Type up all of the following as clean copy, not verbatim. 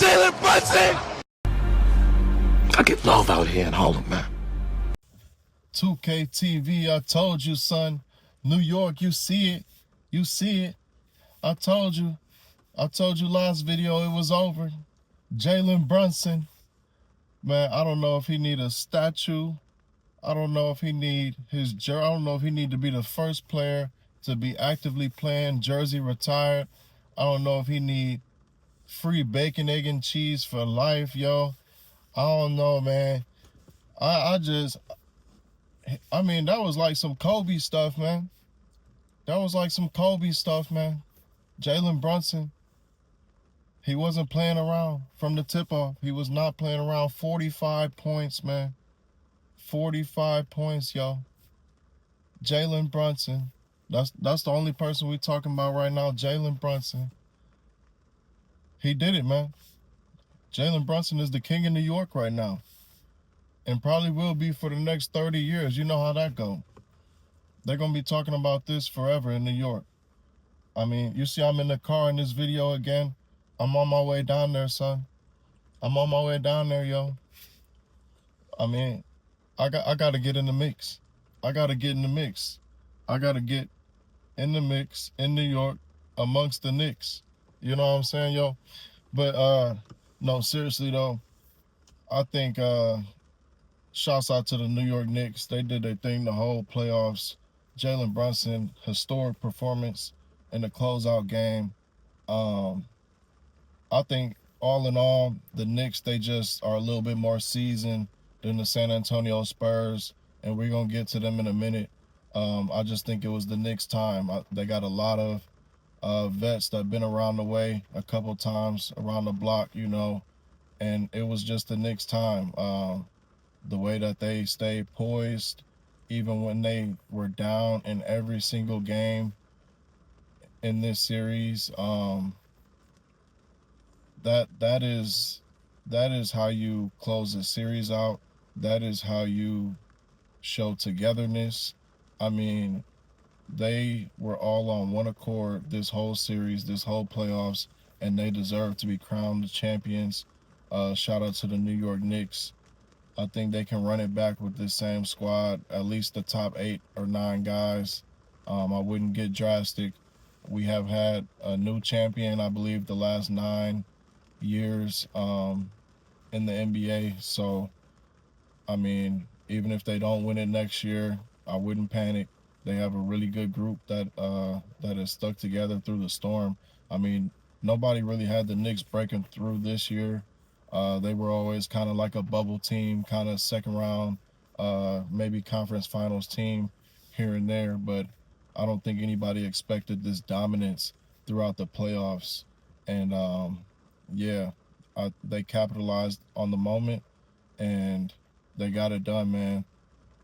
Jalen Brunson! I get love out here in Harlem, man. 2K TV, I told you, son. New York, you see it. You see it. I told you last video it was over. Jalen Brunson, man, I don't know if he need a statue. I don't know if he need I don't know if he need to be the first player to be actively playing, jersey retired. I don't know if he need free bacon, egg, and cheese for life, yo. I don't know, man. I mean, that was like some Kobe stuff, man. That was like some Kobe stuff, man. Jalen Brunson, he wasn't playing around from the tip-off. He was not playing around. 45 points, man. 45 points, yo. Jalen Brunson. That's the only person we're talking about right now, Jalen Brunson. He did it, man. Jalen Brunson is the king of New York right now. And probably will be for the next 30 years. You know how that go. They're going to be talking about this forever in New York. I mean, you see I'm in the car in this video again. I'm on my way down there, son. I'm on my way down there, yo. I mean, I got to get in the mix. I got to get in the mix. I got to get in the mix in New York amongst the Knicks. You know what I'm saying, yo? But, no, seriously, though, I think shouts out to the New York Knicks. They did their thing the whole playoffs. Jalen Brunson, historic performance in the closeout game. I think all in all, the Knicks, they just are a little bit more seasoned than the San Antonio Spurs, and we're going to get to them in a minute. I just think it was the Knicks' time. They got a lot of vets that have been around the way a couple times, around the block, you know, and it was just the Knicks' time. The way that they stayed poised, even when they were down in every single game in this series, that is how you close the series out. That is how you show togetherness. I mean, they were all on one accord this whole series, this whole playoffs, and they deserve to be crowned the champions. Shout out to the New York Knicks. I think they can run it back with this same squad, at least the top 8 or 9 guys. I wouldn't get drastic. We have had a new champion, I believe, the last 9 years in the NBA. So, I mean, even if they don't win it next year, I wouldn't panic. They have a really good group that has stuck together through the storm. I mean, nobody really had the Knicks breaking through this year. They were always kind of like a bubble team, kind of second round, maybe conference finals team here and there. But I don't think anybody expected this dominance throughout the playoffs. And, yeah, they capitalized on the moment, and they got it done, man.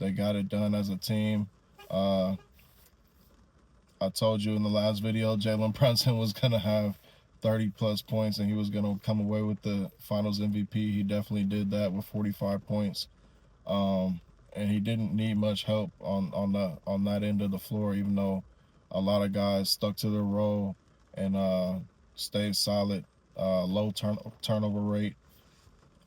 They got it done as a team. I told you in the last video, Jalen Brunson was going to have 30-plus points, and he was going to come away with the Finals MVP. He definitely did that with 45 points. And he didn't need much help on that end of the floor, even though a lot of guys stuck to their role and stayed solid. Low turnover rate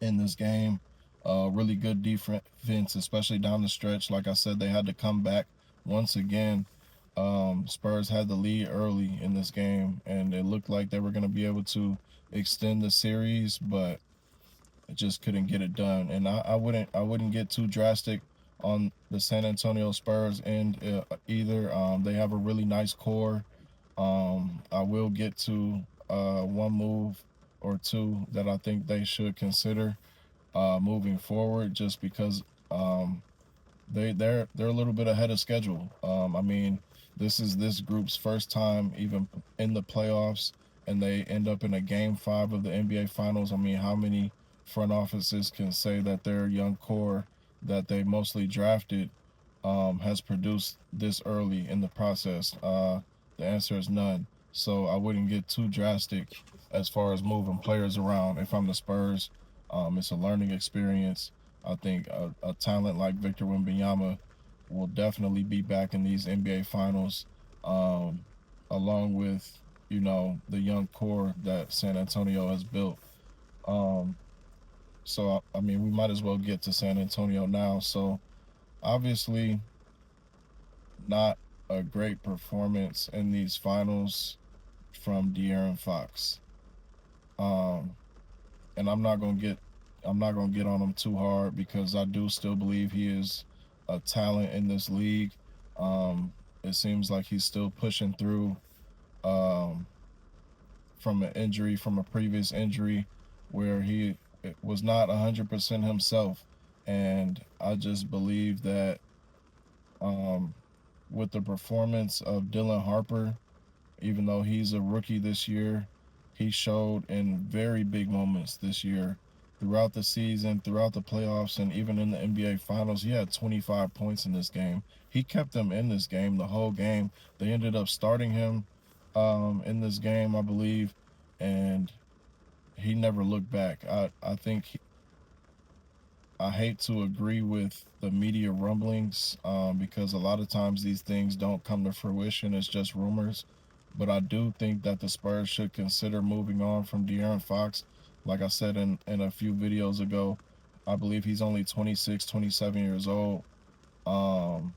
in this game. Really good defense, especially down the stretch. Like I said, they had to come back once again. Spurs had the lead early in this game, and it looked like they were going to be able to extend the series, but it just couldn't get it done. And I wouldn't get too drastic on the San Antonio Spurs end either. They have a really nice core. I will get to one move or two that I think they should consider moving forward, just because they're a little bit ahead of schedule. I mean, this is this group's first time even in the playoffs, and they end up in a Game 5 of the NBA Finals. I mean, how many front offices can say that their young core that they mostly drafted has produced this early in the process? The answer is none. So I wouldn't get too drastic as far as moving players around. If I'm the Spurs, it's a learning experience. I think a talent like Victor Wembanyama will definitely be back in these NBA Finals, along with, you know, the young core that San Antonio has built. So I mean, we might as well get to San Antonio now. So obviously, not a great performance in these finals from De'Aaron Fox. Um, and I'm not gonna get on him too hard because I do still believe he is a talent in this league. It seems like he's still pushing through um, from an injury, from a previous injury, where he was not 100% himself, and I just believe that um, with the performance of Dylan Harper, even though he's a rookie this year, he showed in very big moments this year. Throughout the season, throughout the playoffs, and even in the NBA Finals, he had 25 points in this game. He kept them in this game the whole game. They ended up starting him in this game, I believe, and he never looked back. I think I hate to agree with the media rumblings because a lot of times these things don't come to fruition. It's just rumors. But I do think that the Spurs should consider moving on from De'Aaron Fox. Like I said in a few videos ago, I believe he's only 26, 27 years old. Um,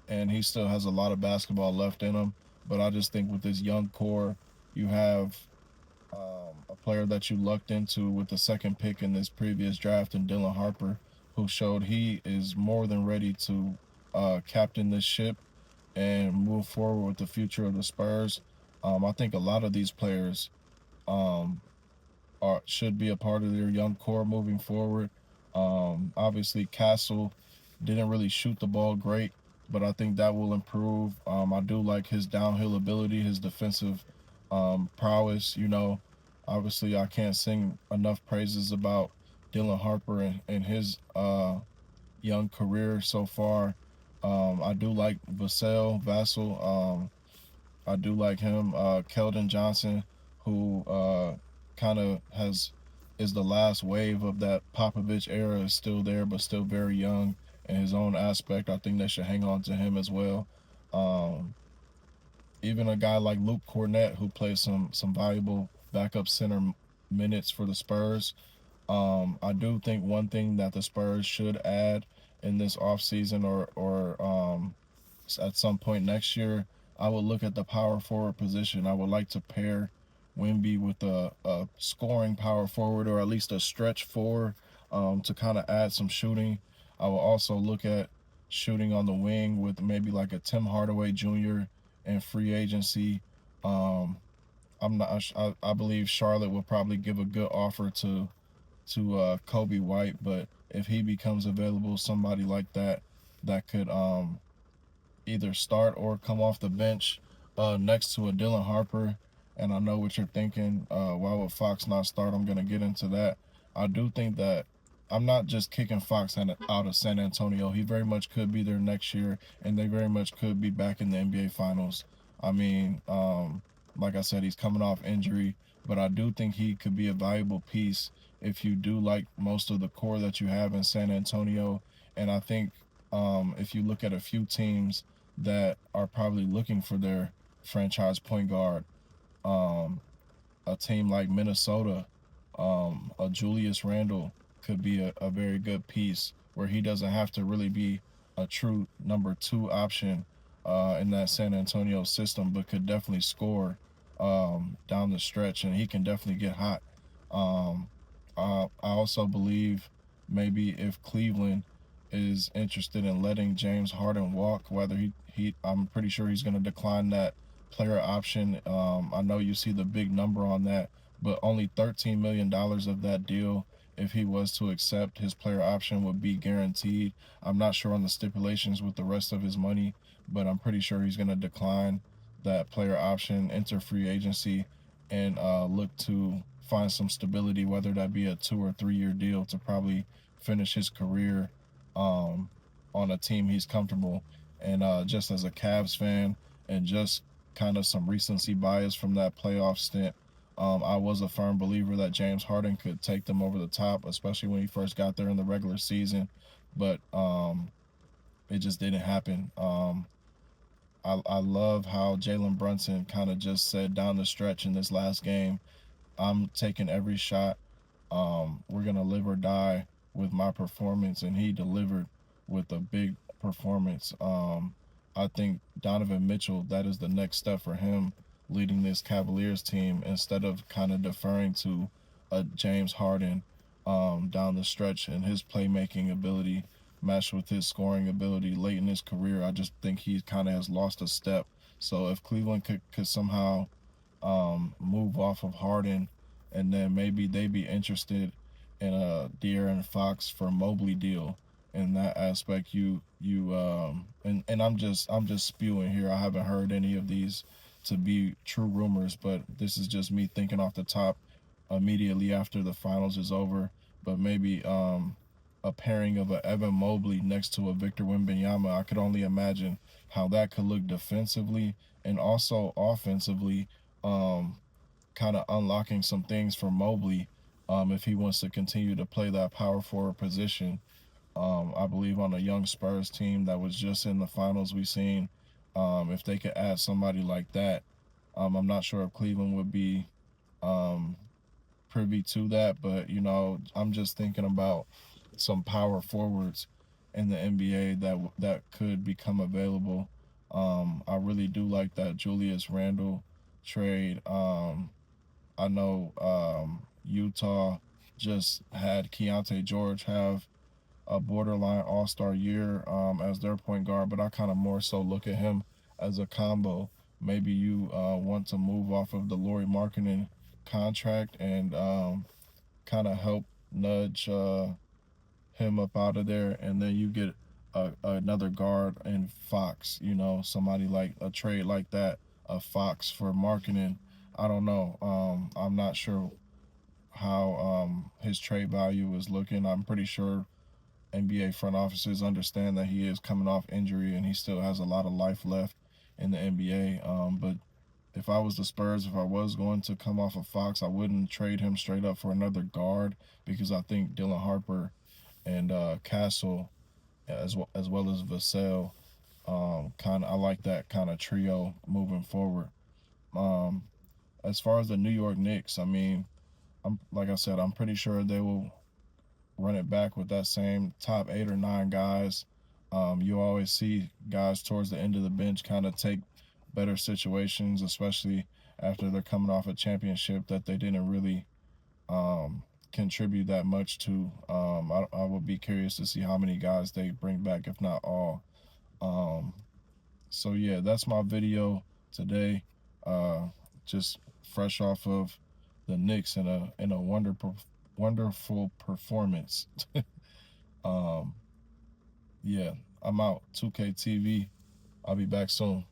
and he still has a lot of basketball left in him. But I just think with this young core, you have a player that you lucked into with the second pick in this previous draft in Dylan Harper, who showed he is more than ready to captain this ship and move forward with the future of the Spurs. I think a lot of these players um, should be a part of their young core moving forward. Obviously, Castle didn't really shoot the ball great, but I think that will improve. I do like his downhill ability, his defensive prowess. You know, obviously, I can't sing enough praises about Dylan Harper and his young career so far. I do like Vassell. I do like him. Keldon Johnson, who kind of is the last wave of that Popovich era, is still there, but still very young in his own aspect. I think they should hang on to him as well. Um, Even a guy like Luke Cornett, who plays some valuable backup center minutes for the Spurs. I do think one thing that the Spurs should add in this offseason or at some point next year, I would look at the power forward position. I would like to pair Wimby with a scoring power forward or at least a stretch four to kind of add some shooting. I will also look at shooting on the wing with maybe like a Tim Hardaway Jr. in free agency. Um, I'm not. I believe Charlotte will probably give a good offer to Kobe White, but if he becomes available, somebody like that could either start or come off the bench next to a Dylan Harper. And I know what you're thinking. Why would Fox not start? I'm going to get into that. I do think that I'm not just kicking Fox out of San Antonio. He very much could be there next year, and they very much could be back in the NBA Finals. I mean, like I said, he's coming off injury, but I do think he could be a valuable piece if you do like most of the core that you have in San Antonio. And I think if you look at a few teams that are probably looking for their franchise point guard, um, a team like Minnesota, a Julius Randle could be a very good piece where he doesn't have to really be a true number two option in that San Antonio system, but could definitely score down the stretch, and he can definitely get hot. Um, I also believe maybe if Cleveland is interested in letting James Harden walk, whether I'm pretty sure he's going to decline that player option. I know you see the big number on that, but only $13 million of that deal, if he was to accept his player option, would be guaranteed. I'm not sure on the stipulations with the rest of his money, but I'm pretty sure he's going to decline that player option, enter free agency, and look to find some stability, whether that be a 2 or 3 year deal to probably finish his career um, on a team he's comfortable. And just as a Cavs fan and just kind of some recency bias from that playoff stint, I was a firm believer that James Harden could take them over the top, especially when he first got there in the regular season. But it just didn't happen. I love how Jalen Brunson kind of just said down the stretch in this last game I'm taking every shot. We're gonna live or die with my performance, and he delivered with a big performance. I think Donovan Mitchell, that is the next step for him leading this Cavaliers team instead of kind of deferring to a James Harden down the stretch, and his playmaking ability matched with his scoring ability late in his career. I just think he kind of has lost a step. So if Cleveland could somehow move off of Harden, and then maybe they be interested in a De'Aaron Fox for Mobley deal. In that aspect, and I'm just spewing here. I haven't heard any of these to be true rumors, but this is just me thinking off the top immediately after the finals is over. But maybe a pairing of a Evan Mobley next to a Victor Wembanyama, I could only imagine how that could look defensively and also offensively, um, kind of unlocking some things for Mobley if he wants to continue to play that power forward position. I believe on a young Spurs team that was just in the finals, we seen if they could add somebody like that. I'm not sure if Cleveland would be um, privy to that, but I'm just thinking about some power forwards in the NBA that could become available. I really do like that Julius Randle trade. I know Utah just had Keontae George have a borderline all-star year as their point guard, but I kind of more so look at him as a combo. Maybe you want to move off of the Lauri Markkanen contract and kind of help nudge him up out of there, and then you get another guard in Fox. Somebody like a trade like that, a Fox for Markkanen. I don't know. I'm not sure how his trade value is looking. I'm pretty sure NBA front offices understand that he is coming off injury and he still has a lot of life left in the NBA. But if I was the Spurs, if I was going to come off of Fox, I wouldn't trade him straight up for another guard because I think Dylan Harper and Castle, as well as Vassell, I like that kind of trio moving forward. Um, as far as the New York Knicks, I mean, I'm like I said, I'm pretty sure they will run it back with that same top 8 or 9 guys. You always see guys towards the end of the bench kind of take better situations, especially after they're coming off a championship that they didn't really contribute that much to. I would be curious to see how many guys they bring back, if not all. Um, so yeah, that's my video today. Uh, just fresh off of the Knicks in a wonderful performance. um, yeah, I'm out. 2K TV. I'll be back soon.